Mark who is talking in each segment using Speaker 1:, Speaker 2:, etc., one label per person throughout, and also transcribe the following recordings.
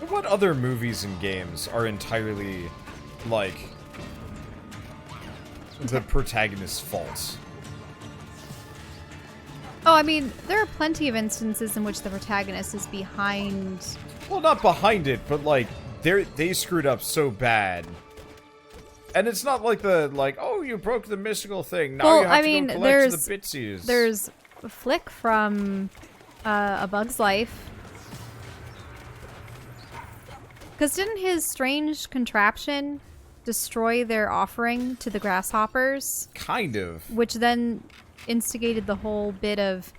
Speaker 1: What other movies and games are entirely, like, the protagonist's fault?
Speaker 2: Oh, I mean, there are plenty of instances in which the protagonist is behind.
Speaker 1: Well, not behind it, but, like, they screwed up so bad. And it's not like oh, you broke the mystical thing, now you have to go collect the bitsies.
Speaker 2: There's Flick from A Bug's Life. Because didn't his strange contraption destroy their offering to the grasshoppers?
Speaker 1: Kind of.
Speaker 2: Which then instigated the whole bit of,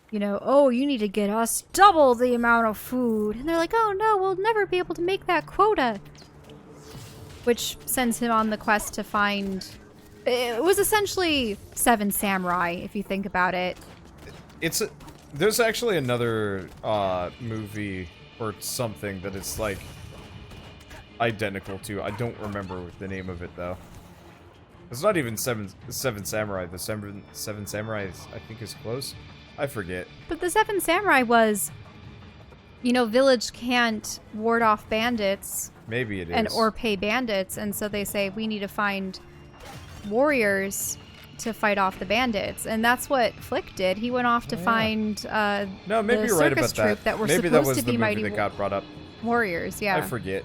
Speaker 2: you know, oh, you need to get us double the amount of food. And they're like, oh no, we'll never be able to make that quota. Which sends him on the quest to find... It was essentially Seven Samurai, if you think about it.
Speaker 1: There's actually another movie or something that it's like identical to. I don't remember the name of it though. It's not even Seven Samurai. The Seven Samurai, I think, is close. I forget.
Speaker 2: But the Seven Samurai was, you know, village can't ward off bandits.
Speaker 1: Maybe it is.
Speaker 2: Or pay bandits, and so they say we need to find warriors to fight off the bandits, and that's what Flick did. He went off to find
Speaker 1: no, maybe
Speaker 2: the
Speaker 1: you're right
Speaker 2: circus
Speaker 1: about
Speaker 2: troupe that were
Speaker 1: maybe
Speaker 2: supposed
Speaker 1: that was
Speaker 2: to
Speaker 1: the
Speaker 2: be
Speaker 1: movie
Speaker 2: mighty
Speaker 1: that got brought up.
Speaker 2: Warriors. Yeah,
Speaker 1: I forget.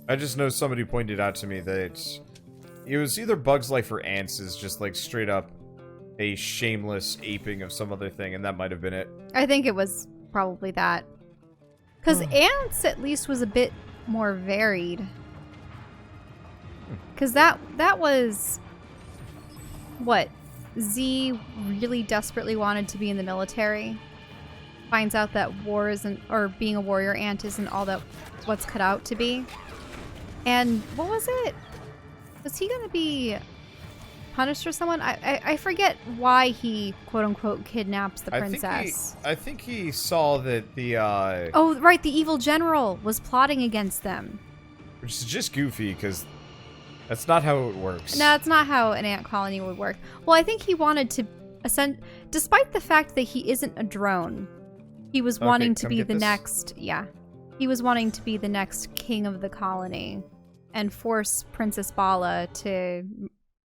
Speaker 1: I just know somebody pointed out to me that it was either Bug's Life or Ants is just like straight up a shameless aping of some other thing, and that might have been it.
Speaker 2: I think it was probably that. Because Ants at least was a bit more varied. Because that was what Z really desperately wanted to be in the military. Finds out that war isn't, or being a warrior ant isn't all that what's cut out to be. And what was it? Was he gonna be punished for someone? I forget why he quote unquote kidnaps the princess.
Speaker 1: I think he saw that the
Speaker 2: oh right, the evil general was plotting against them.
Speaker 1: Which is just goofy because that's not how it works.
Speaker 2: No, it's not how an ant colony would work. Well, I think he wanted to ascend, despite the fact that he isn't a drone. He was wanting to be the next, he was wanting to be the next king of the colony and force Princess Bala to,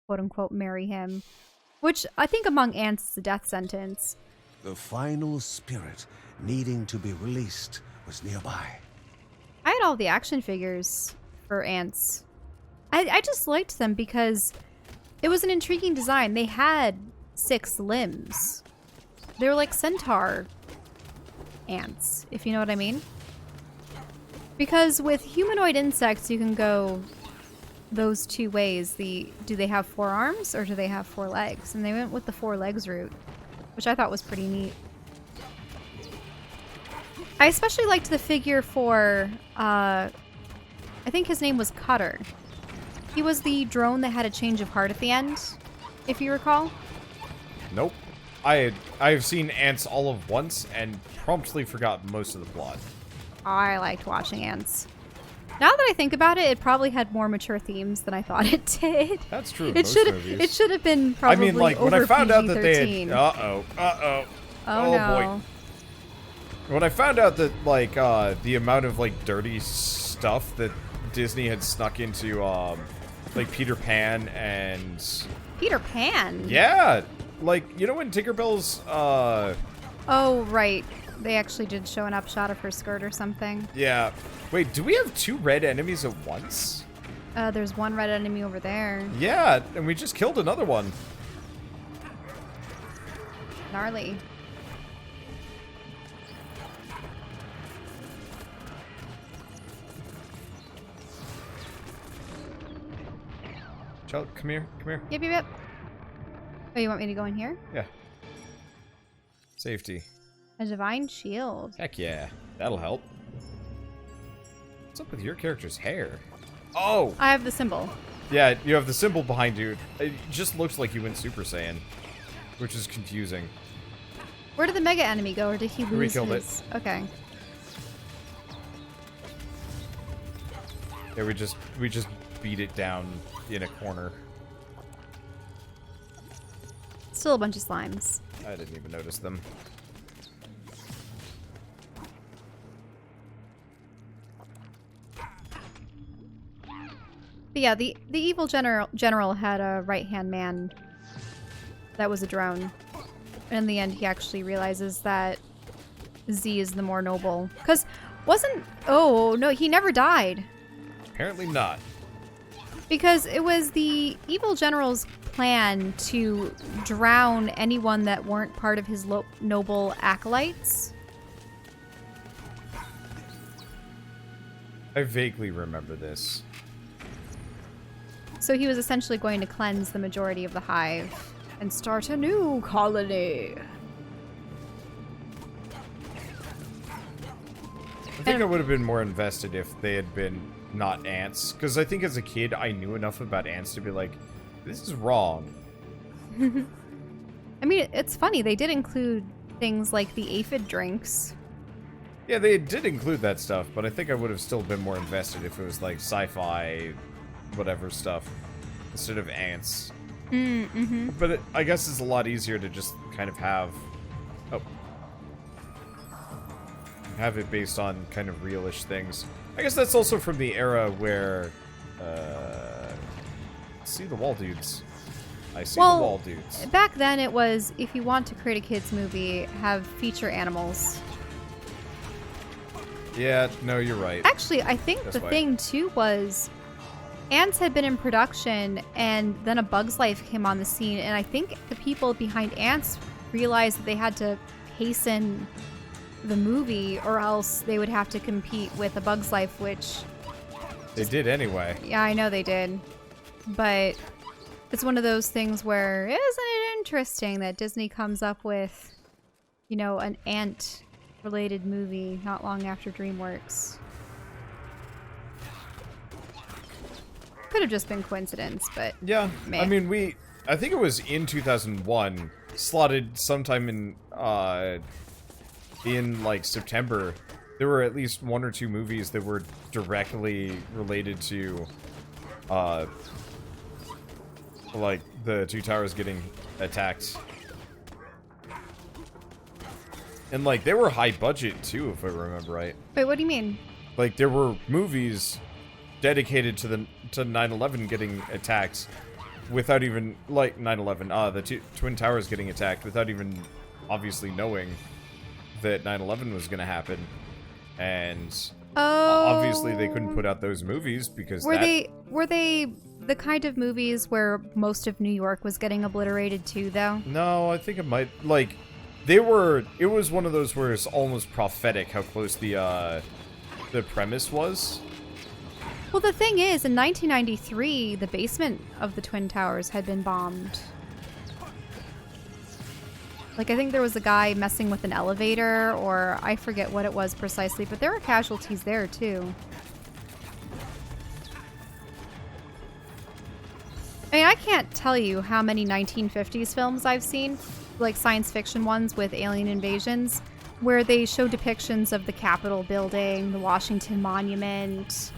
Speaker 2: quote-unquote, marry him. Which I think among ants is a death sentence.
Speaker 3: The final spirit needing to be released was nearby.
Speaker 2: I had all the action figures for ants. I just liked them because it was an intriguing design. They had 6 limbs. They were like centaur ants, if you know what I mean. Because with humanoid insects, you can go those two ways. Do they have 4 arms or do they have 4 legs? And they went with the 4 legs route, which I thought was pretty neat. I especially liked the figure for, I think his name was Cutter. He was the drone that had a change of heart at the end, if you recall.
Speaker 1: Nope. I've seen Ants all of once and promptly forgot most of the plot.
Speaker 2: I liked watching Ants. Now that I think about it, it probably had more mature themes than I thought it did.
Speaker 1: That's true.
Speaker 2: It should have been probably.
Speaker 1: I mean, like when I found out that they had,
Speaker 2: oh no.
Speaker 1: boy. When I found out that like the amount of like dirty stuff that Disney had snuck into like Peter Pan and
Speaker 2: Peter Pan.
Speaker 1: Yeah, like you know when Tinkerbell's
Speaker 2: Oh right. They actually did show an upshot of her skirt or something.
Speaker 1: Yeah. Wait, do we have 2 red enemies at once?
Speaker 2: There's 1 red enemy over there.
Speaker 1: Yeah, and we just killed another one.
Speaker 2: Gnarly.
Speaker 1: Child, come here, come here.
Speaker 2: Yep. Oh, you want me to go in here?
Speaker 1: Yeah. Safety.
Speaker 2: A divine shield.
Speaker 1: Heck yeah, that'll help. What's up with your character's hair? Oh!
Speaker 2: I have the symbol.
Speaker 1: Yeah, you have the symbol behind you. It just looks like you went Super Saiyan, which is confusing.
Speaker 2: Where did the mega enemy go, or did he lose
Speaker 1: killed
Speaker 2: his...
Speaker 1: it.
Speaker 2: Okay.
Speaker 1: Yeah, we just beat it down in a corner.
Speaker 2: Still a bunch of slimes.
Speaker 1: I didn't even notice them.
Speaker 2: But yeah, the evil general had a right-hand man that was a drone. And in the end, he actually realizes that Z is the more noble. Because oh, no, he never died.
Speaker 1: Apparently not.
Speaker 2: Because it was the evil general's plan to drown anyone that weren't part of his noble acolytes.
Speaker 1: I vaguely remember this.
Speaker 2: So he was essentially going to cleanse the majority of the hive and start a new colony.
Speaker 1: I think I would have been more invested if they had been not ants. Because I think as a kid, I knew enough about ants to be like, this is wrong.
Speaker 2: I mean, it's funny. They did include things like the aphid drinks.
Speaker 1: Yeah, they did include that stuff, but I think I would have still been more invested if it was like sci-fi, whatever stuff, instead of ants.
Speaker 2: Mm-hmm.
Speaker 1: But I guess it's a lot easier to just kind of have it based on kind of realish things. I guess that's also from the era where see the wall dudes. I see the wall dudes.
Speaker 2: Back then it was, if you want to create a kids movie, have feature animals.
Speaker 1: Yeah, no, you're right.
Speaker 2: Actually, I think the thing too was Ants had been in production and then A Bug's Life came on the scene, and I think the people behind Ants realized that they had to hasten the movie or else they would have to compete with A Bug's Life, which
Speaker 1: they did anyway.
Speaker 2: Yeah, I know they did. But it's one of those things where, isn't it interesting that Disney comes up with, you know, an ant related movie not long after DreamWorks. Could have just been coincidence, but
Speaker 1: yeah,
Speaker 2: meh.
Speaker 1: I mean, I think it was in 2001, slotted sometime in like September. There were at least one or two movies that were directly related to like the two towers getting attacked. And like they were high budget too, if I remember right.
Speaker 2: Wait, what do you mean?
Speaker 1: Like there were movies dedicated to 9/11 getting attacked without even, like 9/11, the Twin Towers getting attacked without even obviously knowing that 9/11 was going to happen. And obviously they couldn't put out those movies because
Speaker 2: were they the kind of movies where most of New York was getting obliterated too, though?
Speaker 1: No, I think it might, like, it was one of those where it's almost prophetic how close the premise was.
Speaker 2: Well, the thing is, in 1993, the basement of the Twin Towers had been bombed. Like, I think there was a guy messing with an elevator, or I forget what it was precisely, but there were casualties there, too. I mean, I can't tell you how many 1950s films I've seen, like science fiction ones with alien invasions, where they show depictions of the Capitol building, the Washington Monument,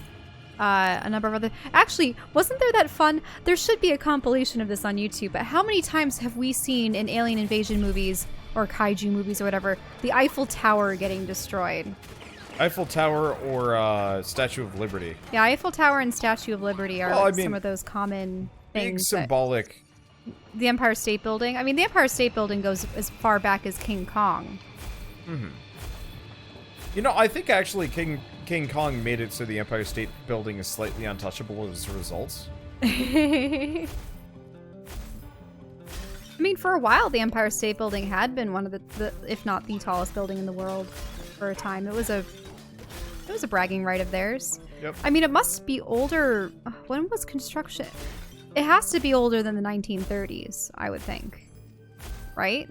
Speaker 2: a number of other... Actually, wasn't there that fun... There should be a compilation of this on YouTube, but how many times have we seen in alien invasion movies, or kaiju movies or whatever, the Eiffel Tower getting destroyed?
Speaker 1: Eiffel Tower or Statue of Liberty.
Speaker 2: Yeah, Eiffel Tower and Statue of Liberty are some of those common things.
Speaker 1: Being symbolic.
Speaker 2: The Empire State Building. I mean, the Empire State Building goes as far back as King Kong.
Speaker 1: Mm-hmm. You know, I think actually King Kong made it so the Empire State Building is slightly untouchable as a result.
Speaker 2: I mean, for a while, the Empire State Building had been one of the, if not the tallest building in the world for a time. It was a bragging right of theirs.
Speaker 1: Yep.
Speaker 2: I mean, it must be older. When was construction? It has to be older than the 1930s, I would think. Right?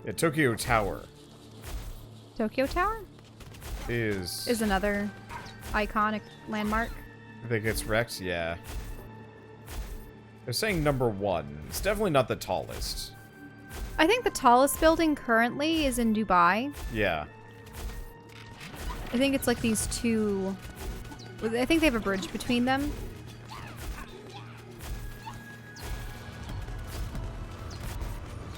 Speaker 1: Yeah, Tokyo Tower.
Speaker 2: Tokyo Tower?
Speaker 1: Is
Speaker 2: another iconic landmark.
Speaker 1: I think it's wrecked, yeah. They're saying number 1. It's definitely not the tallest.
Speaker 2: I think the tallest building currently is in Dubai.
Speaker 1: Yeah.
Speaker 2: I think it's like these two... I think they have a bridge between them.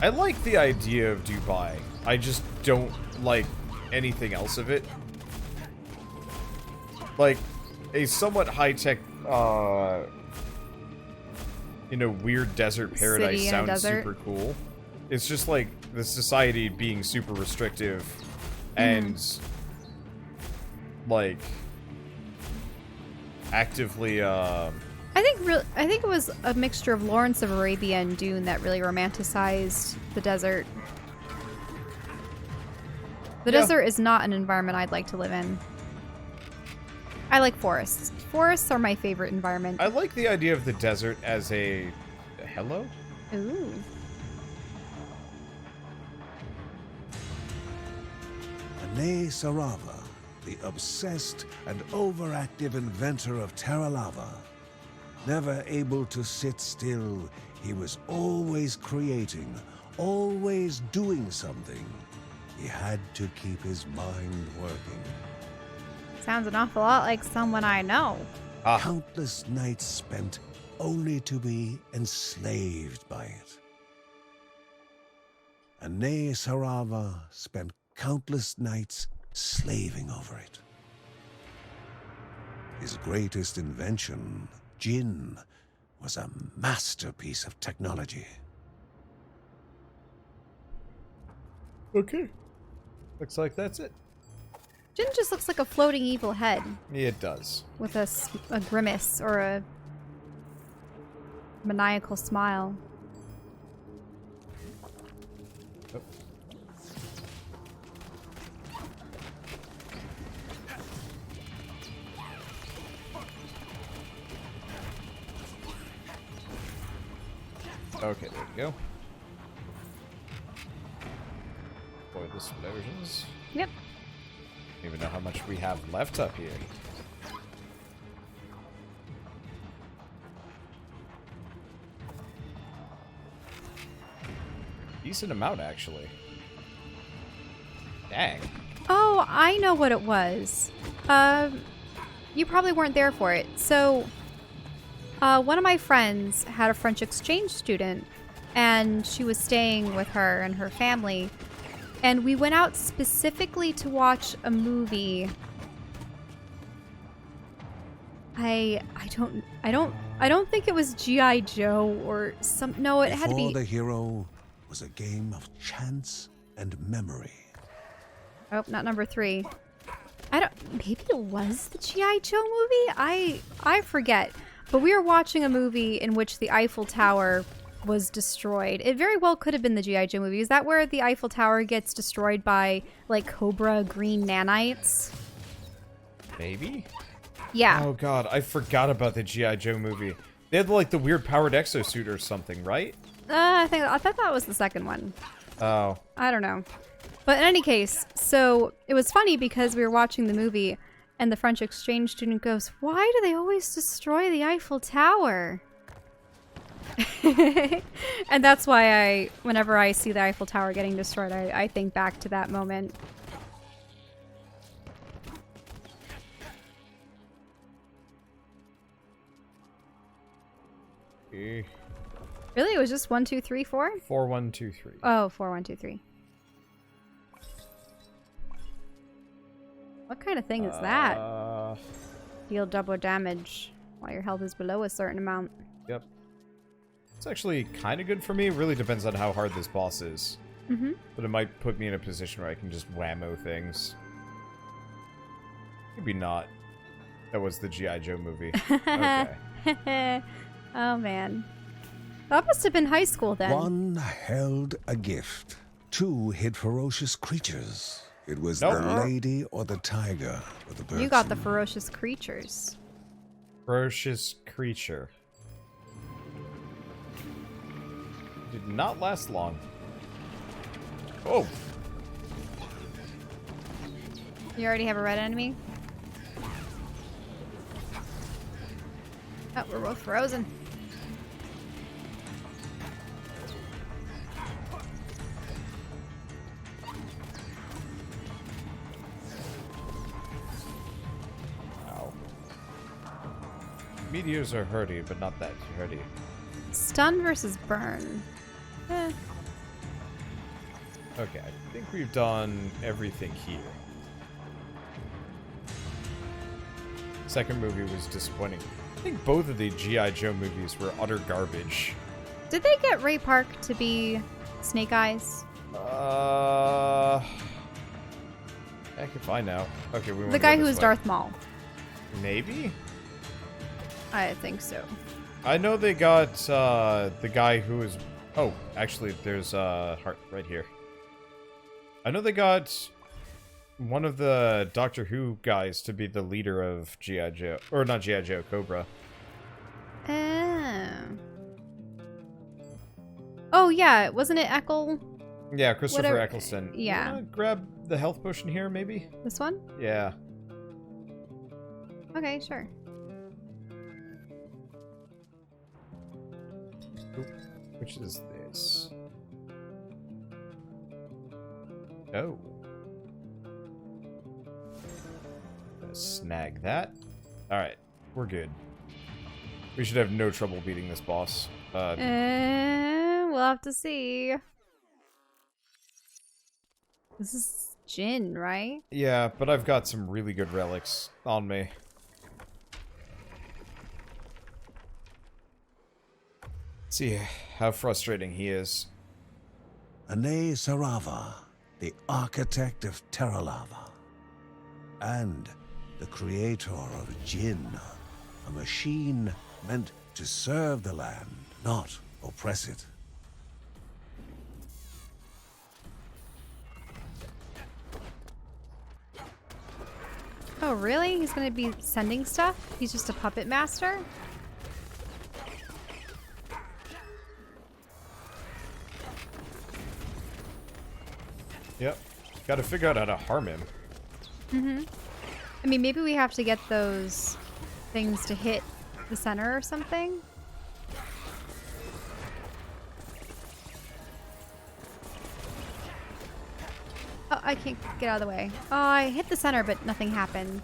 Speaker 1: I like the idea of Dubai. I just don't like anything else of it. Like, a somewhat high-tech, weird desert paradise
Speaker 2: City in a
Speaker 1: sounds
Speaker 2: desert.
Speaker 1: super cool. It's just like the society being super restrictive and like actively
Speaker 2: I think it was a mixture of Lawrence of Arabia and Dune that really romanticized the desert. The
Speaker 1: Yeah.
Speaker 2: desert is not an environment I'd like to live in. I like forests. Forests are my favorite environment.
Speaker 1: I like the idea of the desert as a hello?
Speaker 2: Ooh.
Speaker 3: Ane Sarava, the obsessed and overactive inventor of Terra Lava. Never able to sit still, he was always creating, always doing something. He had to keep his mind working.
Speaker 2: Sounds an awful lot like someone I know.
Speaker 3: Countless nights spent only to be enslaved by it. Ane Sarava spent countless nights slaving over it. His greatest invention, Jinn, was a masterpiece of technology.
Speaker 1: Okay. Looks like that's it.
Speaker 2: Jin just looks like a floating evil head
Speaker 1: It does.
Speaker 2: with a grimace or a maniacal smile.
Speaker 1: Oh. Okay, there we go. Boy, the explosions.
Speaker 2: Yep.
Speaker 1: Don't even know how much we have left up here. Decent amount, actually. Dang.
Speaker 2: Oh, I know what it was. You probably weren't there for it. So, one of my friends had a French exchange student, and she was staying with her and her family. And we went out specifically to watch a movie. I don't think it was G.I. Joe or some. No, it had to
Speaker 3: Before
Speaker 2: be.
Speaker 3: the hero was a game of chance and memory.
Speaker 2: Oh, not number 3. Maybe it was the G.I. Joe movie? I forget. But we were watching a movie in which the Eiffel Tower was destroyed. It very well could have been the G.I. Joe movie. Is that where the Eiffel Tower gets destroyed by, like, Cobra green nanites?
Speaker 1: Maybe?
Speaker 2: Yeah.
Speaker 1: Oh god, I forgot about the G.I. Joe movie. They had like the weird powered exosuit or something, right?
Speaker 2: I thought that was the second one.
Speaker 1: Oh.
Speaker 2: I don't know. But in any case, so it was funny because we were watching the movie and the French exchange student goes, "Why do they always destroy the Eiffel Tower?" And that's why whenever I see the Eiffel Tower getting destroyed, I think back to that moment.
Speaker 1: Eh.
Speaker 2: Really? It was just 1, 2, 3, 4?
Speaker 1: 4, 1, 2, 3.
Speaker 2: Oh, 4, 1, 2, 3. What kind of thing is that? Deal double damage while your health is below a certain amount.
Speaker 1: Yep. It's actually kind of good for me. Really depends on how hard this boss is.
Speaker 2: Mm-hmm.
Speaker 1: But it might put me in a position where I can just whammo things. Maybe not. That was the G.I. Joe movie. Okay.
Speaker 2: Oh, man. That must have been high school then.
Speaker 3: One held a gift. 2 hid ferocious creatures. It was
Speaker 1: Nope.
Speaker 3: the lady or the tiger or the Bergson.
Speaker 2: You got the ferocious creatures.
Speaker 1: Ferocious creature. Did not last long. Oh!
Speaker 2: You already have a red enemy? Oh, we're both frozen.
Speaker 1: Ow. Meteors are hurty, but not that hurty.
Speaker 2: Stun versus burn. Eh.
Speaker 1: Okay, I think we've done everything here. Second movie was disappointing. I think both of the G.I. Joe movies were utter garbage.
Speaker 2: Did they get Ray Park to be Snake Eyes?
Speaker 1: Heck if I know. Okay, we want
Speaker 2: The guy who was Darth Maul.
Speaker 1: Maybe?
Speaker 2: I think so.
Speaker 1: I know they got the guy who is... Oh, actually, there's Heart right here. I know they got one of the Doctor Who guys to be the leader of G.I. Joe. Or not G.I. Joe, Cobra.
Speaker 2: Oh, yeah. Wasn't it Eccles?
Speaker 1: Yeah, Christopher
Speaker 2: Whatever.
Speaker 1: Eccleston.
Speaker 2: Yeah.
Speaker 1: You wanna grab the health potion here, maybe?
Speaker 2: This one?
Speaker 1: Yeah.
Speaker 2: Okay, sure.
Speaker 1: Oop, which is this? Oh. Gonna snag that. Alright, we're good. We should have no trouble beating this boss.
Speaker 2: We'll have to see. This is Jin, right?
Speaker 1: Yeah, but I've got some really good relics on me. See how frustrating he is.
Speaker 3: Ane Sarava, the architect of Terralava, and the creator of Jinn, a machine meant to serve the land, not oppress it.
Speaker 2: Oh, really? He's gonna be sending stuff? He's just a puppet master?
Speaker 1: Yep. Gotta figure out how to harm him.
Speaker 2: Mm-hmm. I mean, maybe we have to get those things to hit the center or something? Oh, I can't get out of the way. Oh, I hit the center, but nothing happened.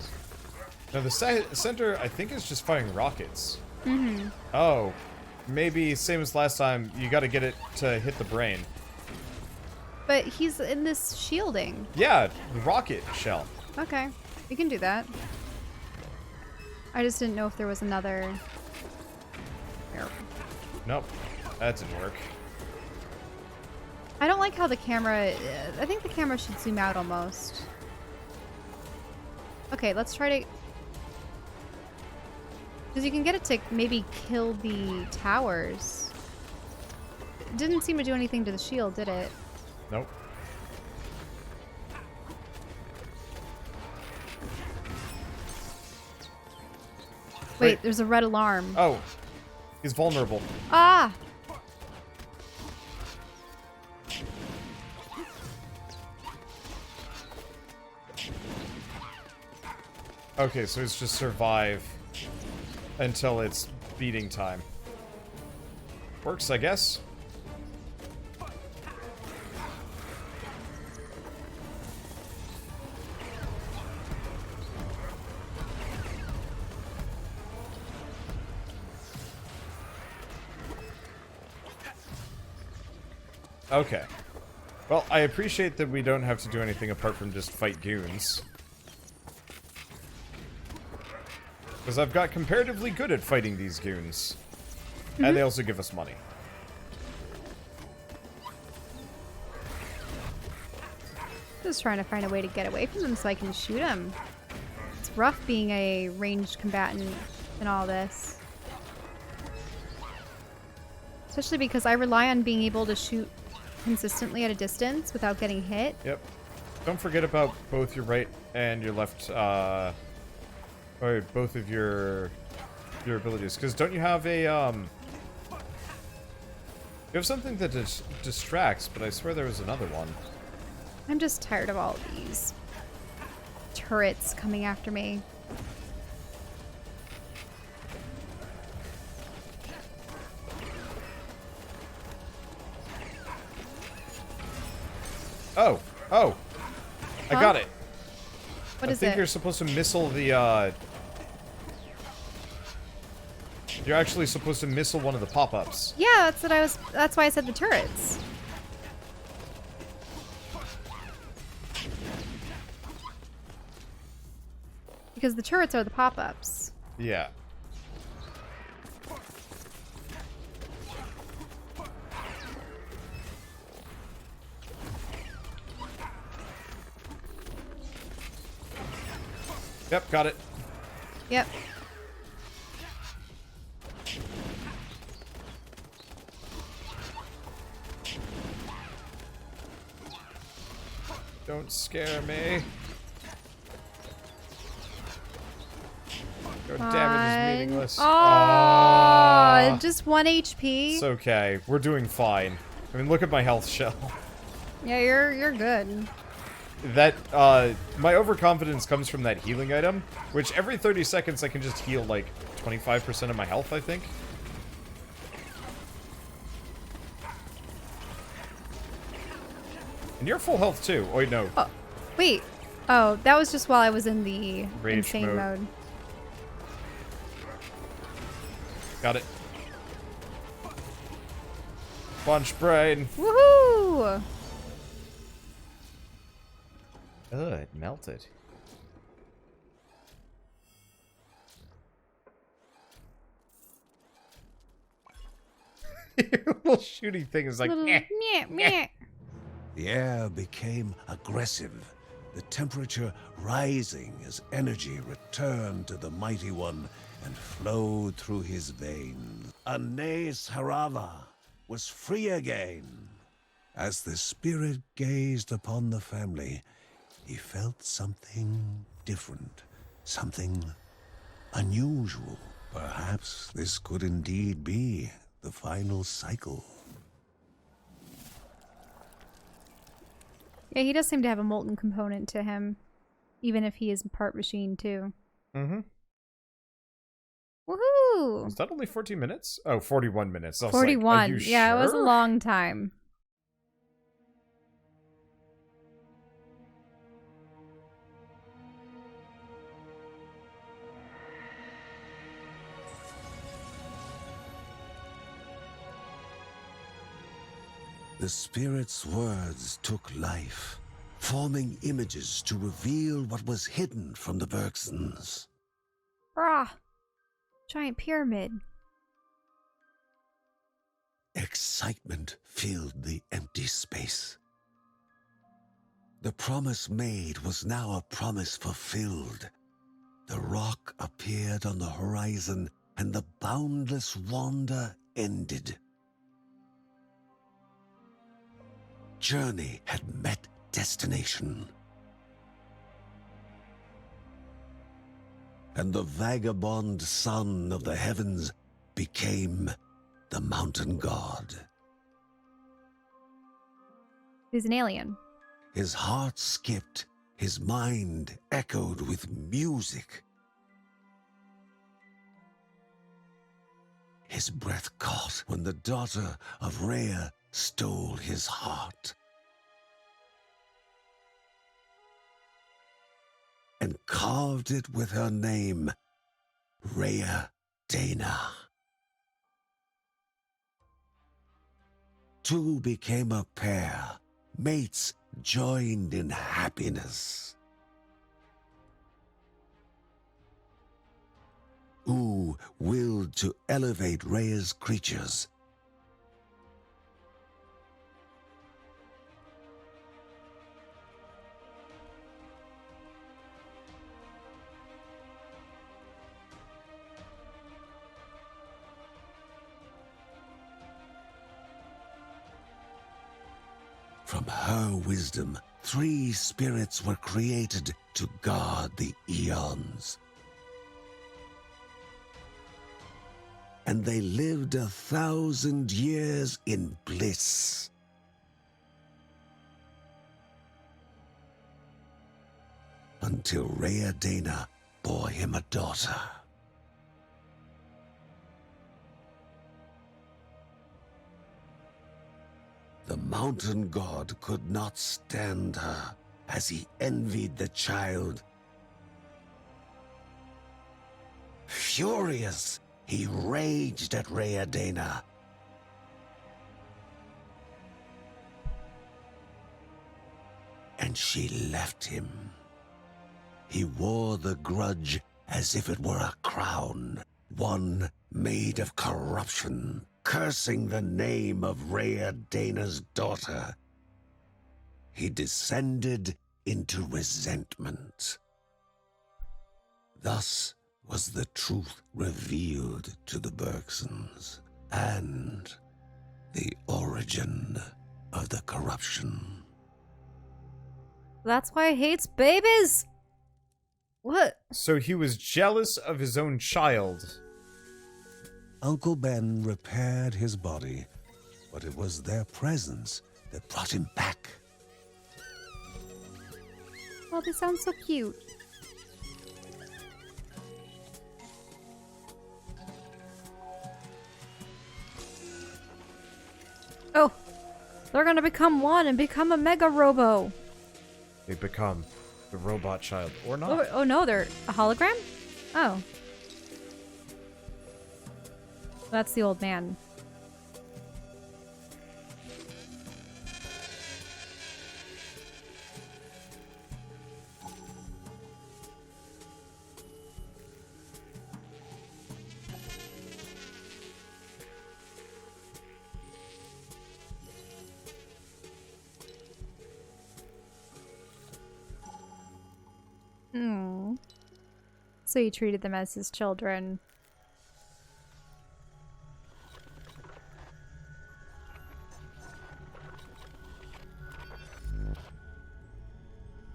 Speaker 1: Now the center, I think, is just firing rockets.
Speaker 2: Mm-hmm.
Speaker 1: Oh. Maybe, same as last time, you gotta get it to hit the brain.
Speaker 2: But he's in this shielding.
Speaker 1: Yeah, the rocket shell.
Speaker 2: Okay, we can do that. I just didn't know if there was another... Here.
Speaker 1: Nope. That didn't work.
Speaker 2: I don't like how the camera... I think the camera should zoom out almost. Okay, let's try to... Because you can get it to maybe kill the towers. It didn't seem to do anything to the shield, did it?
Speaker 1: Nope.
Speaker 2: Wait, there's a red alarm.
Speaker 1: Oh. He's vulnerable.
Speaker 2: Ah!
Speaker 1: Okay, so it's just survive until it's beating time. Works, I guess. Okay. Well, I appreciate that we don't have to do anything apart from just fight goons. Because I've got comparatively good at fighting these goons. Mm-hmm. And they also give us money.
Speaker 2: Just trying to find a way to get away from them so I can shoot them. It's rough being a ranged combatant in all this. Especially because I rely on being able to shoot consistently at a distance without getting hit.
Speaker 1: Yep. Don't forget about both your right and your left, or both of your abilities. Because don't you have a, you have something that distracts, but I swear there was another one.
Speaker 2: I'm just tired of all of these turrets coming after me.
Speaker 1: Oh, oh, I got it.
Speaker 2: What is
Speaker 1: I think
Speaker 2: it?
Speaker 1: you're supposed to missile the, you're actually supposed to missile one of the pop-ups.
Speaker 2: Yeah, that's what I was. That's why I said the turrets. because the turrets are the pop-ups.
Speaker 1: Yeah. Yep, got it.
Speaker 2: Yep.
Speaker 1: Don't scare me. Your damage is meaningless.
Speaker 2: Oh, just 1 HP.
Speaker 1: It's okay. We're doing fine. I mean, look at my health shell.
Speaker 2: Yeah, you're good.
Speaker 1: That, my overconfidence comes from that healing item, which every 30 seconds I can just heal, like, 25% of my health, I think. And you're full health, too. Oh, wait, no.
Speaker 2: Oh, wait. Oh, that was just while I was in the
Speaker 1: Rage
Speaker 2: insane
Speaker 1: mode.
Speaker 2: mode.
Speaker 1: Got it. Bunch brain.
Speaker 2: Woohoo!
Speaker 1: Ugh, it melted. Little shooty thing is like,
Speaker 2: Little
Speaker 1: eh.
Speaker 2: meh, meh.
Speaker 3: The air became aggressive, the temperature rising as energy returned to the mighty one and flowed through his veins. Anais Harava was free again. As the spirit gazed upon the family, he felt something different, something unusual. Perhaps this could indeed be the final cycle.
Speaker 2: Yeah, he does seem to have a molten component to him, even if he is part machine too.
Speaker 1: Mm-hmm.
Speaker 2: Woohoo!
Speaker 1: Was that only 14 minutes? Oh, 41 minutes. I was like,
Speaker 2: 41.
Speaker 1: are you
Speaker 2: Yeah,
Speaker 1: sure?
Speaker 2: it was a long time.
Speaker 3: The spirit's words took life, forming images to reveal what was hidden from the Bergsons.
Speaker 2: Brah! Giant pyramid.
Speaker 3: Excitement filled the empty space. The promise made was now a promise fulfilled. The rock appeared on the horizon, and the boundless wander ended. Journey had met destination. And the vagabond son of the heavens became the mountain god.
Speaker 2: He's an alien.
Speaker 3: His heart skipped, his mind echoed with music. His breath caught when the daughter of Rhea stole his heart. And carved it with her name, Rhea Dana. Two became a pair, mates joined in happiness. Who willed to elevate Rhea's creatures. From her wisdom, 3 spirits were created to guard the eons. And they lived 1,000 years in bliss. Until Rhea Dana bore him a daughter. The mountain god could not stand her as he envied the child. Furious, he raged at Rhea Dana. And she left him. He wore the grudge as if it were a crown, one made of corruption, cursing the name of Rhea Dana's daughter. He descended into resentment. Thus was the truth revealed to the Bergsons, and the origin of the corruption.
Speaker 2: That's why he hates babies! What?
Speaker 1: So he was jealous of his own child.
Speaker 3: Uncle Ben repaired his body, but it was their presence that brought him back.
Speaker 2: Oh, they sound so cute. Oh, they're gonna become one and become a mega robo.
Speaker 1: They become the robot child, or not.
Speaker 2: Oh no, they're a hologram? Oh. That's the old man. Hmm. So he treated them as his children.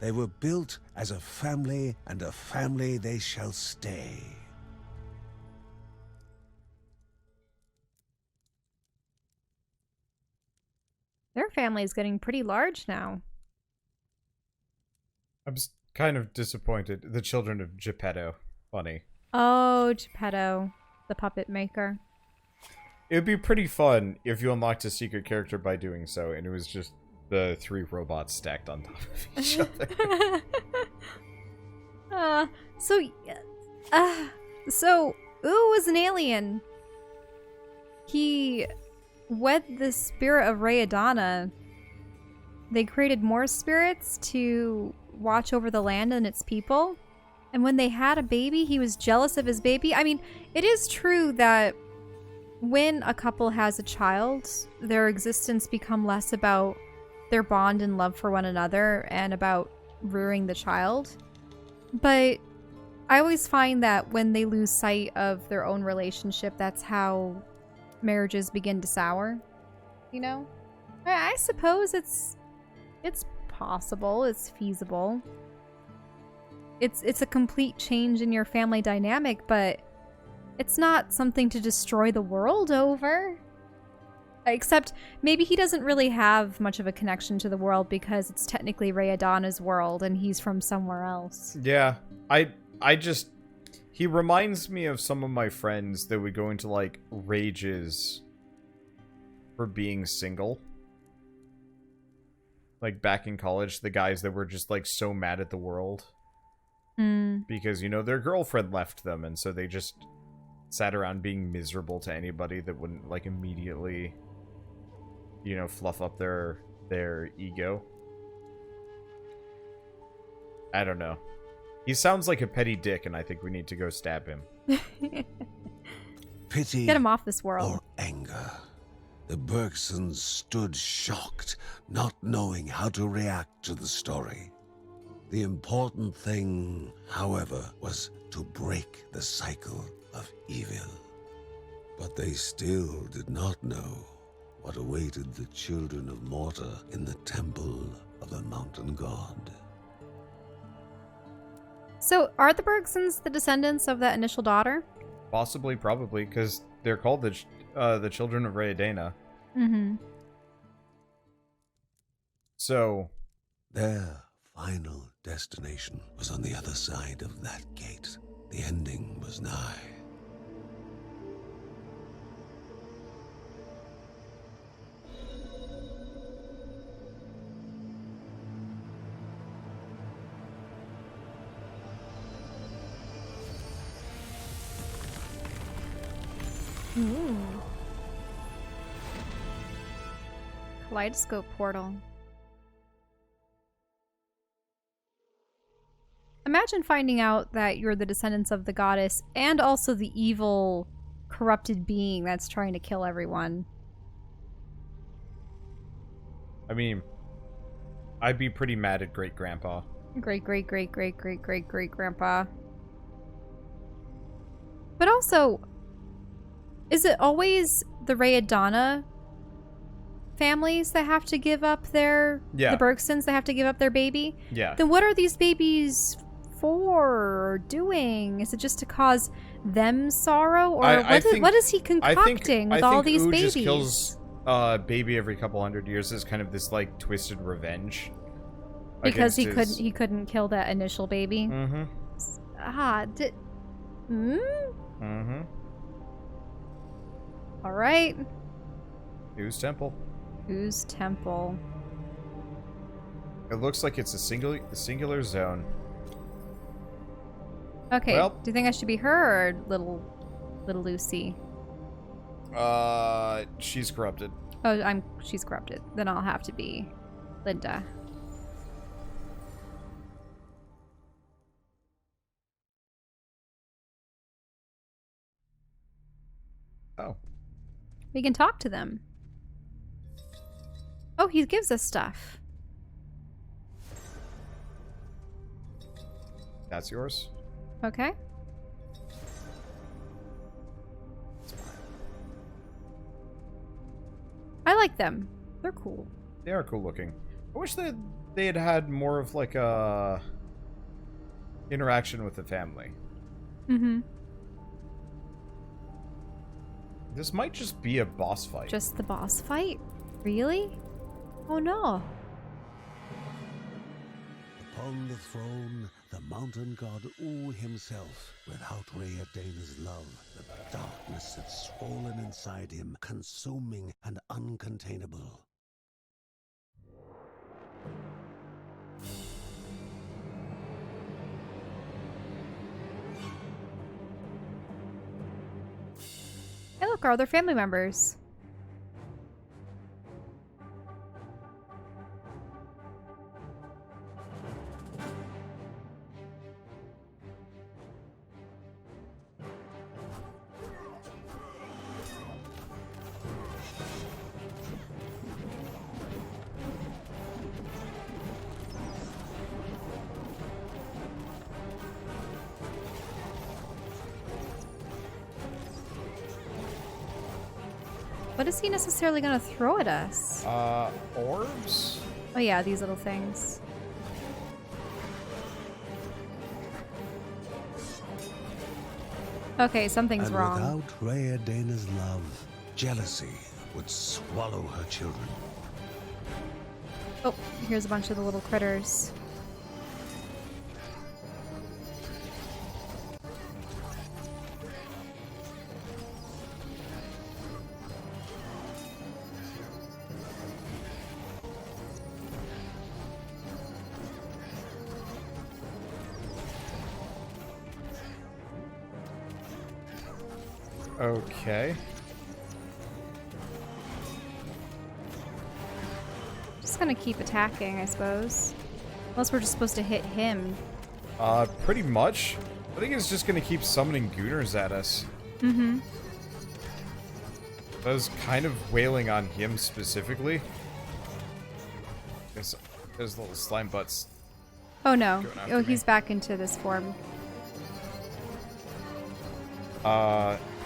Speaker 3: They were built as a family, and a family they shall stay.
Speaker 2: Their family is getting pretty large now.
Speaker 1: I'm kind of disappointed. The children of Geppetto. Funny.
Speaker 2: Oh, Geppetto, the puppet maker.
Speaker 1: It would be pretty fun if you unlocked a secret character by doing so, and it was just the 3 robots stacked on top of each other.
Speaker 2: So Ooh was an alien. He wed the spirit of Rayadana. They created more spirits to watch over the land and its people. And when they had a baby, he was jealous of his baby. I mean, it is true that when a couple has a child, their existence become less about their bond and love for one another and about rearing the child. But I always find that when they lose sight of their own relationship, that's how marriages begin to sour. You know? I suppose it's possible, it's feasible. It's a complete change in your family dynamic, but it's not something to destroy the world over. Except maybe he doesn't really have much of a connection to the world because it's technically Rayadana's world and he's from somewhere else.
Speaker 1: Yeah, he reminds me of some of my friends that would go into like rages for being single. Like back in college, the guys that were just like so mad at the world. Because, you know, their girlfriend left them, and so they just sat around being miserable to anybody that wouldn't, like, immediately, you know, fluff up their ego. I don't know. He sounds like a petty dick, and I think we need to go stab him.
Speaker 3: Pity
Speaker 2: Get him off this world.
Speaker 3: or anger. The Bergsons stood shocked, not knowing how to react to the story. The important thing, however, was to break the cycle of evil. But they still did not know what awaited the children of Morta in the temple of the mountain god.
Speaker 2: So, are the Bergsons the descendants of that initial daughter?
Speaker 1: Possibly, probably, because they're called the children of Rayadana.
Speaker 2: Mm-hmm.
Speaker 1: So,
Speaker 3: Their final destination was on the other side of that gate. The ending was nigh.
Speaker 2: Ooh. Kaleidoscope portal. Imagine finding out that you're the descendants of the goddess and also the evil, corrupted being that's trying to kill everyone.
Speaker 1: I mean, I'd be pretty mad at Great Grandpa.
Speaker 2: Great grandpa. But also, is it always the Rayadana families that have to give up their...
Speaker 1: Yeah.
Speaker 2: The Bergsons that have to give up their baby?
Speaker 1: Yeah.
Speaker 2: Then what are these babies for or doing? Is it just to cause them sorrow? Or what is he concocting with all these
Speaker 1: Ooh
Speaker 2: babies?
Speaker 1: just kills baby every couple hundred years as kind of this like twisted revenge.
Speaker 2: Because he couldn't kill that initial baby.
Speaker 1: Mm-hmm. Mm-hmm.
Speaker 2: All right.
Speaker 1: Ooze Temple.
Speaker 2: Ooze Temple.
Speaker 1: It looks like it's a singular zone.
Speaker 2: Okay.
Speaker 1: Well,
Speaker 2: do you think I should be her or little Lucy?
Speaker 1: She's corrupted.
Speaker 2: Oh, she's corrupted. Then I'll have to be Linda.
Speaker 1: Oh.
Speaker 2: We can talk to them. Oh, he gives us stuff.
Speaker 1: That's yours?
Speaker 2: Okay. I like them. They're cool.
Speaker 1: They are cool looking. I wish they had had more of like a interaction with the family.
Speaker 2: Mm-hmm.
Speaker 1: This might just be a boss fight.
Speaker 2: Just the boss fight? Really? Oh no.
Speaker 3: Upon the throne, the mountain god U himself, without Rayadana's love, the darkness had swollen inside him, consuming and uncontainable.
Speaker 2: Hey, look, our other family members. What is he necessarily going to throw at us?
Speaker 1: Orbs?
Speaker 2: Oh yeah, these little things. Okay, something's wrong.
Speaker 3: Without Rayadana's love, jealousy would swallow her children.
Speaker 2: Oh, here's a bunch of the little critters.
Speaker 1: Okay.
Speaker 2: Just gonna keep attacking, I suppose. Unless we're just supposed to hit him.
Speaker 1: Pretty much. I think it's just gonna keep summoning gooners at us.
Speaker 2: Mm-hmm.
Speaker 1: I was kind of wailing on him specifically. There's little slime butts.
Speaker 2: Oh no.
Speaker 1: Going after
Speaker 2: Oh,
Speaker 1: me.
Speaker 2: he's back into this form.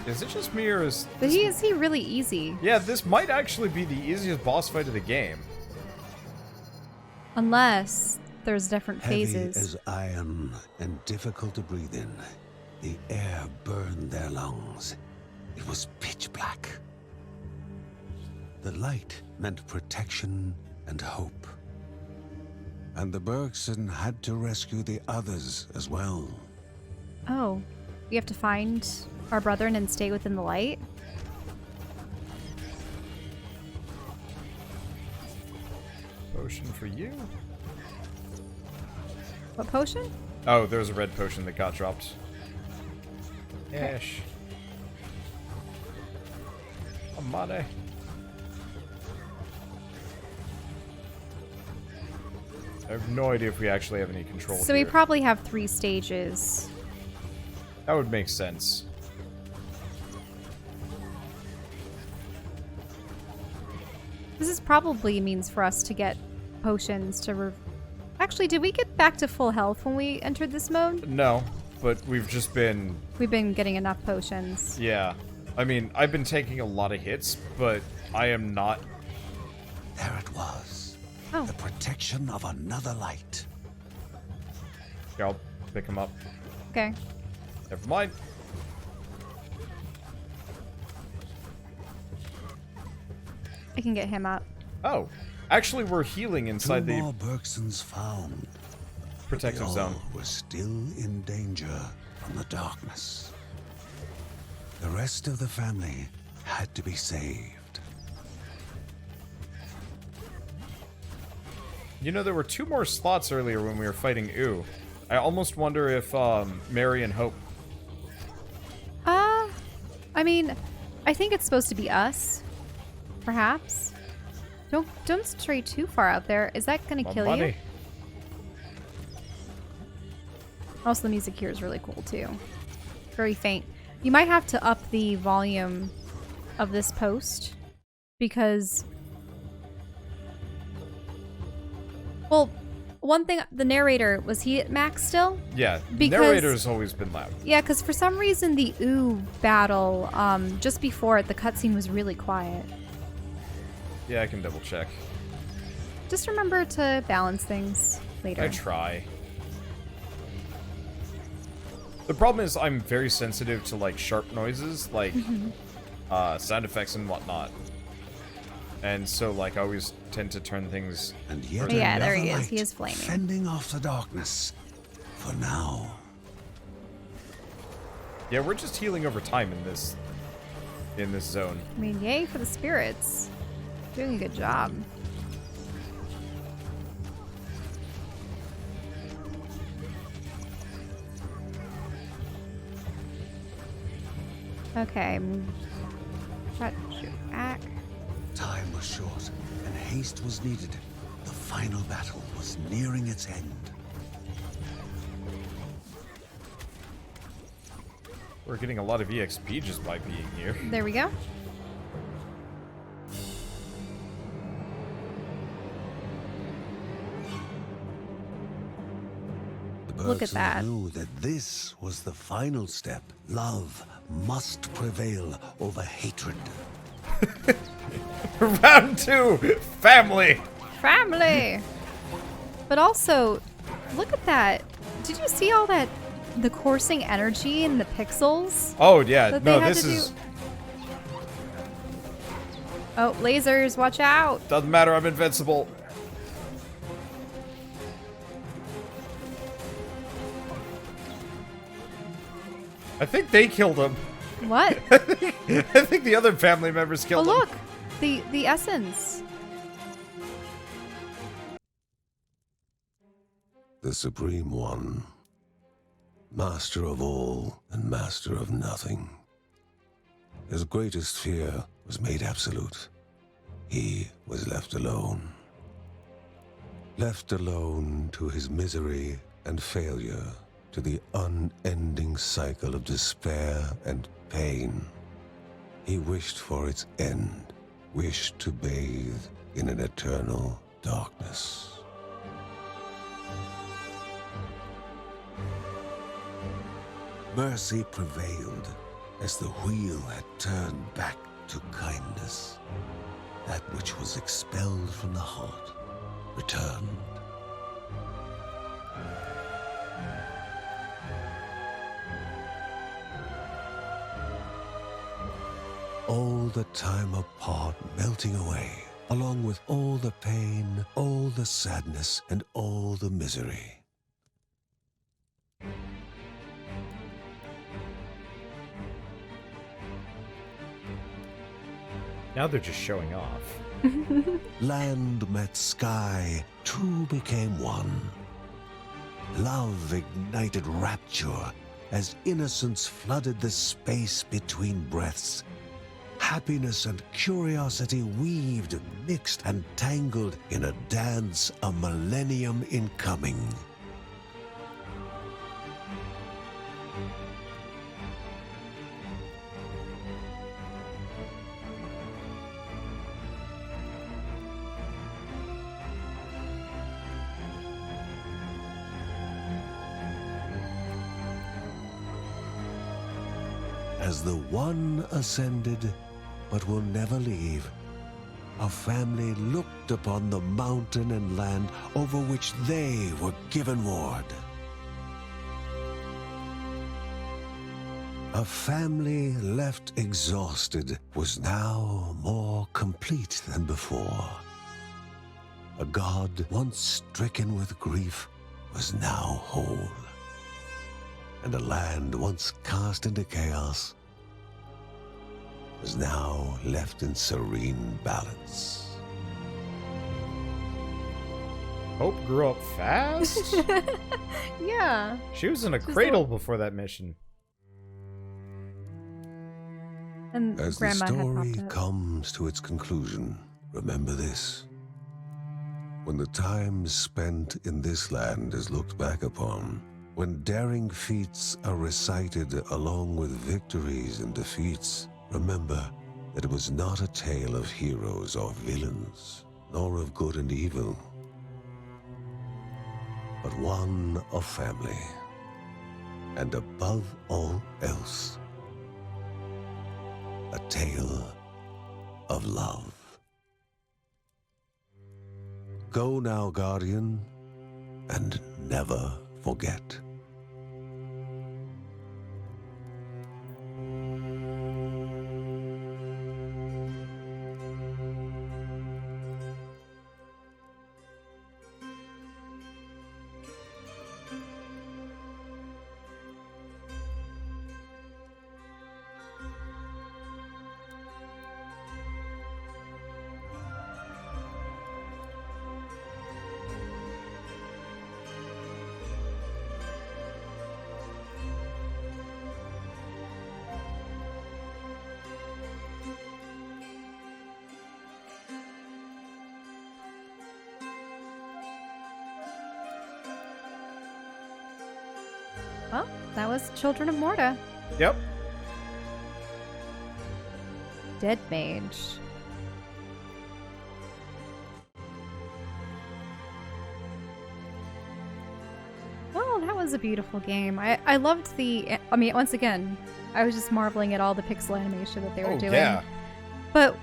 Speaker 1: Is it just me or is...
Speaker 2: But is he really easy?
Speaker 1: Yeah, this might actually be the easiest boss fight of the game.
Speaker 2: Unless there's different
Speaker 3: Heavy
Speaker 2: phases.
Speaker 3: as iron and difficult to breathe in, the air burned their lungs. It was pitch black. The light meant protection and hope. And the Bergson had to rescue the others as well.
Speaker 2: Oh. We have to find our brethren and stay within the light?
Speaker 1: Potion for you.
Speaker 2: What potion?
Speaker 1: Oh, there's a red potion that got dropped. Ash. Amade. I have no idea if we actually have any control
Speaker 2: So
Speaker 1: here.
Speaker 2: we probably have 3 stages.
Speaker 1: That would make sense.
Speaker 2: This is probably a means for us to get potions to Actually, did we get back to full health when we entered this mode?
Speaker 1: No, but we've just been...
Speaker 2: We've been getting enough potions.
Speaker 1: Yeah. I mean, I've been taking a lot of hits, but I am not...
Speaker 3: There it was.
Speaker 2: Oh.
Speaker 3: The protection of another light.
Speaker 1: Here, I'll pick him up.
Speaker 2: Okay.
Speaker 1: Never mind.
Speaker 2: I can get him up.
Speaker 1: Oh. Actually, we're healing inside
Speaker 3: 2
Speaker 1: the
Speaker 3: more Bergsons found.
Speaker 1: protective
Speaker 3: They all
Speaker 1: zone.
Speaker 3: were still in danger from the darkness. The rest of the family had to be saved.
Speaker 1: You know, there were 2 more slots earlier when we were fighting Ooh. I almost wonder if Mary and Hope...
Speaker 2: I mean, I think it's supposed to be us. Perhaps. Don't stray too far out there. Is that gonna kill you?
Speaker 1: Money.
Speaker 2: Also, the music here is really cool too. Very faint. You might have to up the volume of this post because, well, one thing, the narrator, was he at max still?
Speaker 1: Yeah,
Speaker 2: Because-
Speaker 1: narrator's always been loud.
Speaker 2: Yeah, because for some reason the Ooh battle, just before it, the cutscene was really quiet.
Speaker 1: Yeah, I can double check.
Speaker 2: Just remember to balance things later.
Speaker 1: I try. The problem is I'm very sensitive to, like, sharp noises, like, sound effects and whatnot. And so, like, I always tend to turn things...
Speaker 3: And yet
Speaker 2: Yeah, there he
Speaker 3: another
Speaker 2: is. He
Speaker 3: light
Speaker 2: is flaming.
Speaker 3: fending off the darkness. For now.
Speaker 1: Yeah, we're just healing over time in this zone.
Speaker 2: I mean, yay for the spirits. Doing a good job. Okay. Shut your back.
Speaker 3: Time was short, and haste was needed. The final battle was nearing its end.
Speaker 1: We're getting a lot of EXP just by being here.
Speaker 2: There we go.
Speaker 3: The
Speaker 2: Look at
Speaker 3: Bergsons
Speaker 2: that.
Speaker 3: knew that this was the final step. Love must prevail over hatred.
Speaker 1: Round 2! Family!
Speaker 2: Family! But also, look at that. Did you see all that, the coursing energy in the pixels?
Speaker 1: Oh, yeah.
Speaker 2: That
Speaker 1: No,
Speaker 2: they had
Speaker 1: this
Speaker 2: to
Speaker 1: is...
Speaker 2: do- Oh, lasers, watch out!
Speaker 1: Doesn't matter, I'm invincible. I think they killed him.
Speaker 2: What?
Speaker 1: I think the other family members
Speaker 2: Oh,
Speaker 1: killed him.
Speaker 2: look! The essence.
Speaker 3: The Supreme One. Master of all and master of nothing. His greatest fear was made absolute. He was left alone. Left alone to his misery and failure, to the unending cycle of despair and pain. He wished for its end, wished to bathe in an eternal darkness. Mercy prevailed as the wheel had turned back to kindness. That which was expelled from the heart returned. All the time apart melting away, along with all the pain, all the sadness, and all the misery.
Speaker 1: Now they're just showing off.
Speaker 3: Land met sky, two became one. Love ignited rapture as innocence flooded the space between breaths. happiness and curiosity weaved, mixed, and tangled in a dance, a millennium in coming. As the one ascended, but will never leave, a family looked upon the mountain and land over which they were given ward. A family left exhausted was now more complete than before. A god once stricken with grief was now whole. And a land once cast into chaos was now left in serene balance.
Speaker 1: Hope grew up fast?
Speaker 2: Yeah.
Speaker 1: She was in a cradle before that mission.
Speaker 2: And
Speaker 3: As the
Speaker 2: Grandma had
Speaker 3: story
Speaker 2: popped up.
Speaker 3: comes to its conclusion, remember this. When the time spent in this land is looked back upon, when daring feats are recited along with victories and defeats, remember that it was not a tale of heroes or villains, nor of good and evil, but one of family, and above all else, a tale of love. Go now, Guardian, and never forget.
Speaker 2: Well, that was Children of Morta.
Speaker 1: Yep.
Speaker 2: Dead Mage. Well, that was a beautiful game. I loved the... I mean, once again, I was just marveling at all the pixel animation that they were doing.
Speaker 1: Yeah.
Speaker 2: But...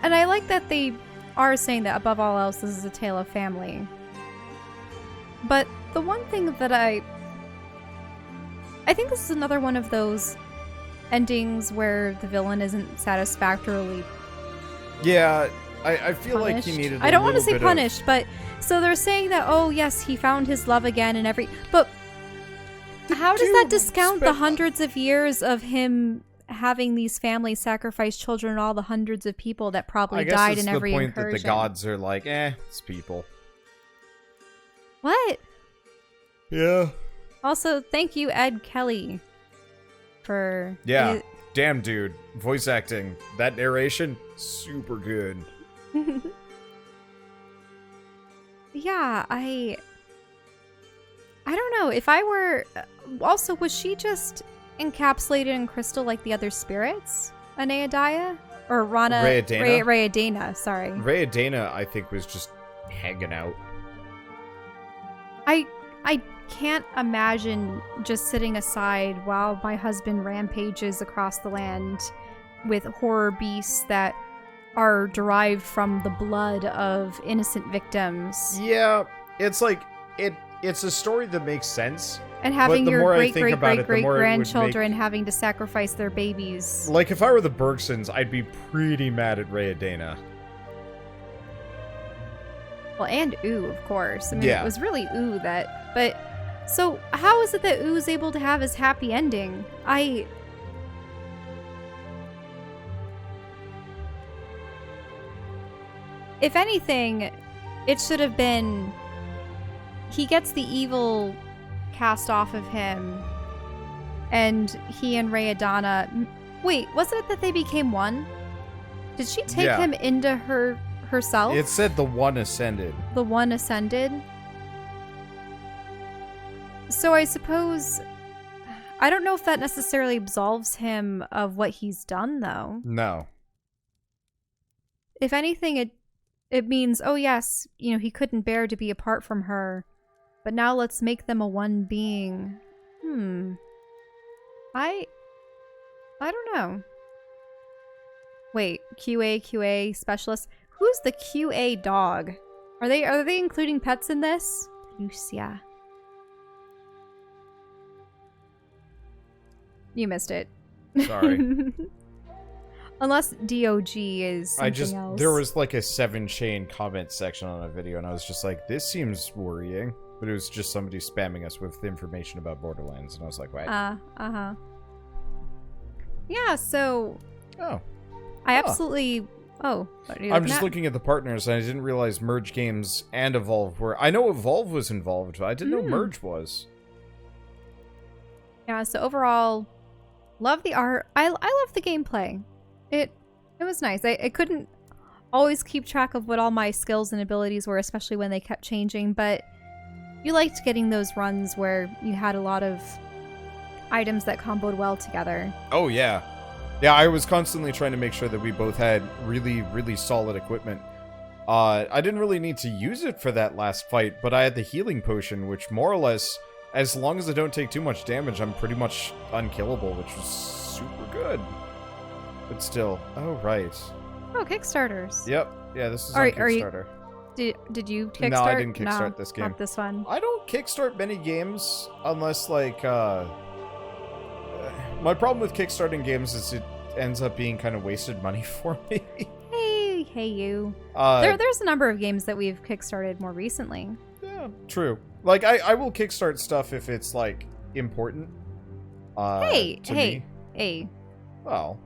Speaker 2: And I like that they are saying that above all else, this is a tale of family. But the one thing that I think this is another one of those endings where the villain isn't satisfactorily
Speaker 1: Yeah, I feel like he
Speaker 2: punished.
Speaker 1: needed
Speaker 2: I don't want to say
Speaker 1: bit
Speaker 2: punished, but so they're saying that, oh yes, he found his love again and but how does that discount the hundreds of years of him having these families sacrifice children and all the hundreds of people that probably died in every
Speaker 1: I guess it's the point
Speaker 2: incursion?
Speaker 1: that the gods are like, it's people.
Speaker 2: What?
Speaker 1: Yeah.
Speaker 2: Also, thank you, Ed Kelly, for...
Speaker 1: Yeah. Damn, dude. Voice acting. That narration, super good.
Speaker 2: Yeah, I don't know. If I were... Also, was she just encapsulated in crystal like the other spirits? Aneadiah? Or Rana...
Speaker 1: Rayadana?
Speaker 2: Rayadana, sorry.
Speaker 1: Rayadana, I think, was just hanging out.
Speaker 2: I can't imagine just sitting aside while my husband rampages across the land with horror beasts that are derived from the blood of innocent victims.
Speaker 1: Yeah, it's like, it's a story that makes sense.
Speaker 2: And having
Speaker 1: the
Speaker 2: your
Speaker 1: more I
Speaker 2: great,
Speaker 1: think
Speaker 2: great,
Speaker 1: about
Speaker 2: great,
Speaker 1: it, the
Speaker 2: great
Speaker 1: more it would
Speaker 2: grandchildren
Speaker 1: make-
Speaker 2: having to sacrifice their babies.
Speaker 1: Like, if I were the Bergsons, I'd be pretty mad at Rayadana.
Speaker 2: Well, and Ooh, of course. I mean,
Speaker 1: Yeah.
Speaker 2: it was really Ooh that... But... So, how is it that Ooh is able to have his happy ending? If anything, it should have been... He gets the evil cast off of him, and he and Rayadana Wait, wasn't it that they became one? Did she take
Speaker 1: Yeah.
Speaker 2: him into herself?
Speaker 1: It said the one ascended.
Speaker 2: The one ascended? So I suppose... I don't know if that necessarily absolves him of what he's done, though.
Speaker 1: No.
Speaker 2: If anything, it means, oh yes, you know, he couldn't bear to be apart from her, but now let's make them a one being. I don't know. Wait, QA specialist. Who's the QA dog? Are they including pets in this? Lucia. You missed it.
Speaker 1: Sorry.
Speaker 2: Unless DOG is something else.
Speaker 1: There was like a 7-chain comment section on a video, and I was just like, this seems worrying. But it was just somebody spamming us with information about Borderlands, and I was like, wait.
Speaker 2: Yeah, so...
Speaker 1: Oh.
Speaker 2: I absolutely... Oh. What are you
Speaker 1: I'm just
Speaker 2: at?
Speaker 1: looking at the partners, and I didn't realize Merge Games and Evolve were... I know Evolve was involved, but I didn't know Merge was.
Speaker 2: Yeah, so overall, love the art. I love the gameplay. It was nice. I couldn't always keep track of what all my skills and abilities were, especially when they kept changing, but you liked getting those runs where you had a lot of items that comboed well together.
Speaker 1: Oh, yeah. Yeah, I was constantly trying to make sure that we both had really, really solid equipment. I didn't really need to use it for that last fight, but I had the healing potion, which more or less, as long as I don't take too much damage, I'm pretty much unkillable, which was super good. But still, oh, right.
Speaker 2: Oh, Kickstarters.
Speaker 1: Yep. Yeah, this is
Speaker 2: Are
Speaker 1: on
Speaker 2: you-
Speaker 1: Kickstarter.
Speaker 2: Did you kickstart?
Speaker 1: No, I didn't kickstart this game.
Speaker 2: Not this one.
Speaker 1: I don't kickstart many games unless, like, my problem with kickstarting games is it ends up being kind of wasted money for me.
Speaker 2: Hey, you.
Speaker 1: Uh,
Speaker 2: There's a number of games that we've kickstarted more recently.
Speaker 1: Yeah, true. Like, I will kickstart stuff if it's, like, important. To me.
Speaker 2: Hey.
Speaker 1: Well,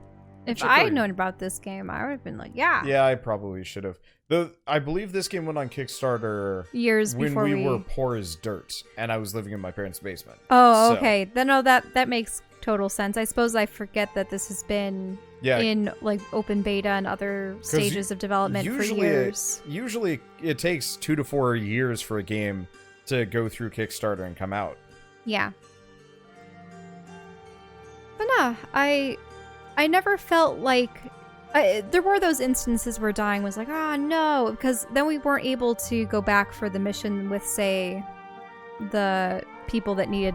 Speaker 2: If
Speaker 1: Chipper-
Speaker 2: I had known about this game, I would have been like, yeah.
Speaker 1: yeah, I probably should have. I believe this game went on Kickstarter
Speaker 2: Years
Speaker 1: when
Speaker 2: before
Speaker 1: we were poor as dirt, and I was living in my parents' basement.
Speaker 2: Oh,
Speaker 1: So,
Speaker 2: okay. Then no, that makes total sense. I suppose I forget that this has been
Speaker 1: Yeah,
Speaker 2: in like open beta and other stages of development for years.
Speaker 1: Usually it takes 2 to 4 years for a game to go through Kickstarter and come out.
Speaker 2: Yeah. But no, I never felt like there were those instances where dying was like, ah, no, because then we weren't able to go back for the mission with, say, the people that needed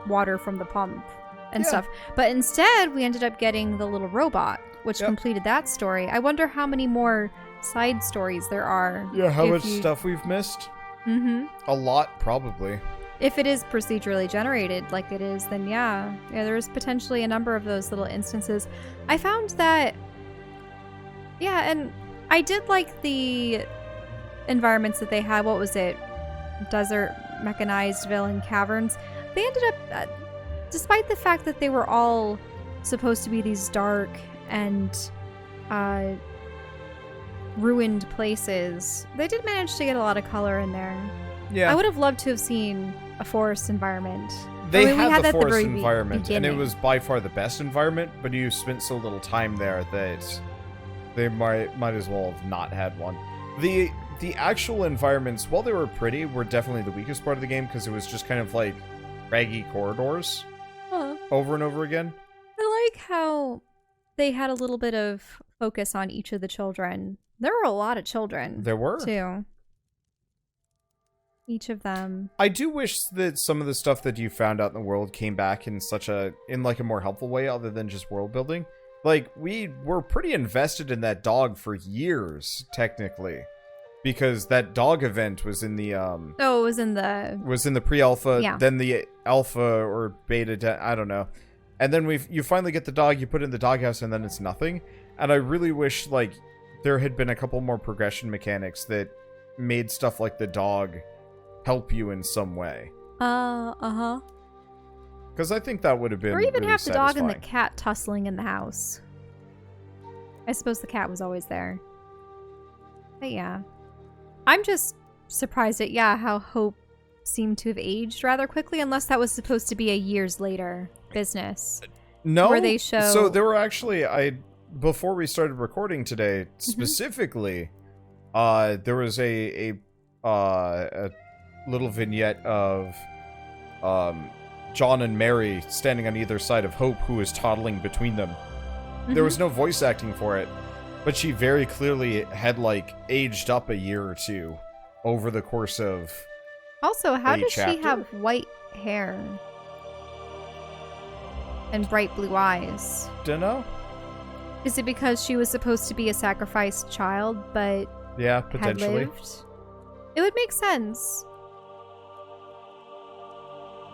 Speaker 2: water from the pump and
Speaker 1: Yeah.
Speaker 2: stuff. But instead, we ended up getting the little robot, which
Speaker 1: Yep.
Speaker 2: completed that story. I wonder how many more side stories there are.
Speaker 1: Yeah, how
Speaker 2: if
Speaker 1: much
Speaker 2: you-
Speaker 1: stuff we've missed?
Speaker 2: Mm-hmm.
Speaker 1: A lot, probably.
Speaker 2: If it is procedurally generated like it is, then yeah, there's potentially a number of those little instances. I found that, yeah, and I did like the environments that they had. What was it? Desert, mechanized villain caverns. They ended up, despite the fact that they were all supposed to be these dark and ruined places, they did manage to get a lot of color in there.
Speaker 1: Yeah.
Speaker 2: I would have loved to have seen a forest environment.
Speaker 1: They
Speaker 2: I mean, we
Speaker 1: had
Speaker 2: had
Speaker 1: the
Speaker 2: that at the
Speaker 1: forest
Speaker 2: very
Speaker 1: environment, and it
Speaker 2: beginning.
Speaker 1: was by far the best environment, but you spent so little time there that they might as well have not had one. The actual environments, while they were pretty, were definitely the weakest part of the game, because it was just kind of like raggy corridors
Speaker 2: Huh.
Speaker 1: over and over again.
Speaker 2: I like how they had a little bit of focus on each of the children. There were a lot of children.
Speaker 1: There were.
Speaker 2: Too. Each of them.
Speaker 1: I do wish that some of the stuff that you found out in the world came back in like a more helpful way, other than just world building. Like, we were pretty invested in that dog for years, technically, because that dog event was in the
Speaker 2: Oh, it was in the
Speaker 1: pre-alpha,
Speaker 2: Yeah.
Speaker 1: then the alpha or beta, I don't know. And then you finally get the dog, you put it in the doghouse, and then it's nothing. And I really wish, like, there had been a couple more progression mechanics that made stuff like the dog help you in some way.
Speaker 2: uh-huh.
Speaker 1: Because I think that would have been
Speaker 2: Or even
Speaker 1: really
Speaker 2: have the dog and the
Speaker 1: satisfying.
Speaker 2: cat tussling in the house. I suppose the cat was always there. But yeah. I'm just surprised at, how Hope seemed to have aged rather quickly, unless that was supposed to be a years later business.
Speaker 1: No.
Speaker 2: Where they show...
Speaker 1: So there were actually, before we started recording today, specifically, there was a little vignette of John and Mary standing on either side of Hope, who is toddling between them. There was no voice acting for it, but she very clearly had, like, aged up a year or two over the course of
Speaker 2: Also, how
Speaker 1: a
Speaker 2: does
Speaker 1: chapter.
Speaker 2: she have white hair? And bright blue eyes?
Speaker 1: Dunno?
Speaker 2: Is it because she was supposed to be a sacrificed child, but
Speaker 1: Yeah,
Speaker 2: had
Speaker 1: potentially.
Speaker 2: lived? It would make sense.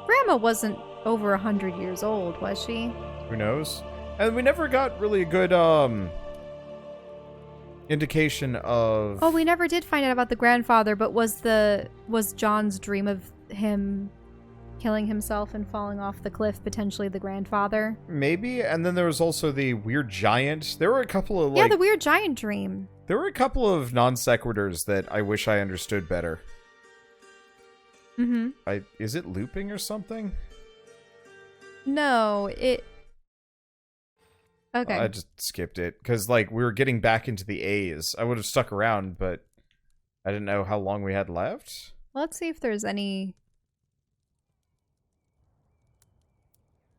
Speaker 2: Grandma wasn't over 100 years old, was she?
Speaker 1: Who knows? And we never got really a good, indication of...
Speaker 2: Oh, we never did find out about the grandfather, but was John's dream of him killing himself and falling off the cliff potentially the grandfather?
Speaker 1: Maybe, and then there was also the weird giant. There were a couple of, like...
Speaker 2: Yeah, the weird giant dream.
Speaker 1: There were a couple of non-sequiturs that I wish I understood better. Is it looping or something?
Speaker 2: No, Okay.
Speaker 1: I just skipped it, because, like, we were getting back into the A's. I would have stuck around, but I didn't know how long we had left.
Speaker 2: Let's see if there's any...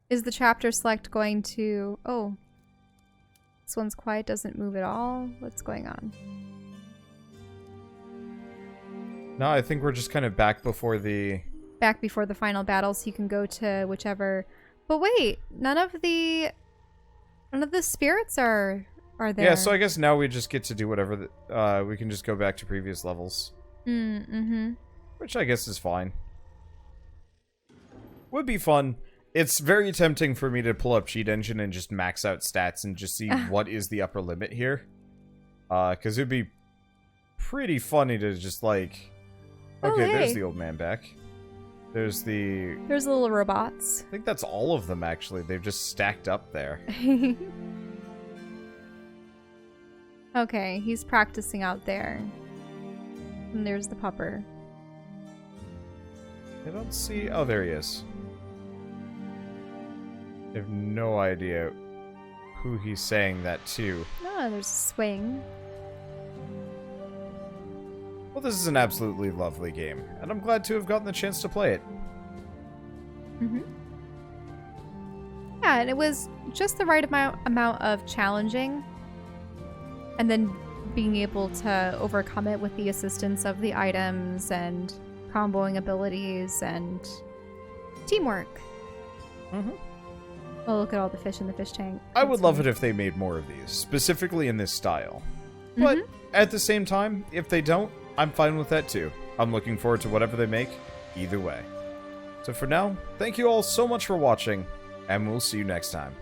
Speaker 2: Is the chapter select going to... Oh. This one's quiet, doesn't move at all. What's going on?
Speaker 1: No, I think we're just kind of back before the...
Speaker 2: Back before the final battle, so you can go to whichever... But wait, none of the spirits are there.
Speaker 1: Yeah, so I guess now we just get to do whatever... we can just go back to previous levels. Which I guess is fine. Would be fun. It's very tempting for me to pull up Cheat Engine and just max out stats and just see what is the upper limit here. Because it would be pretty funny to just, like... Okay, there's the old man back. There's the...
Speaker 2: There's the little robots.
Speaker 1: I think that's all of them, actually. They've just stacked up there.
Speaker 2: Okay, he's practicing out there. And there's the pupper.
Speaker 1: I don't see... Oh, there he is. I have no idea who he's saying that to.
Speaker 2: Oh, there's a swing.
Speaker 1: Well, this is an absolutely lovely game, and I'm glad to have gotten the chance to play it.
Speaker 2: Yeah, and it was just the right amount of challenging. And then being able to overcome it with the assistance of the items and comboing abilities and teamwork. Oh, look at all the fish in the fish tank.
Speaker 1: I would love it if they made more of these, specifically in this style. But at the same time, if they don't, I'm fine with that too. I'm looking forward to whatever they make, either way. So for now, thank you all so much for watching, and we'll see you next time.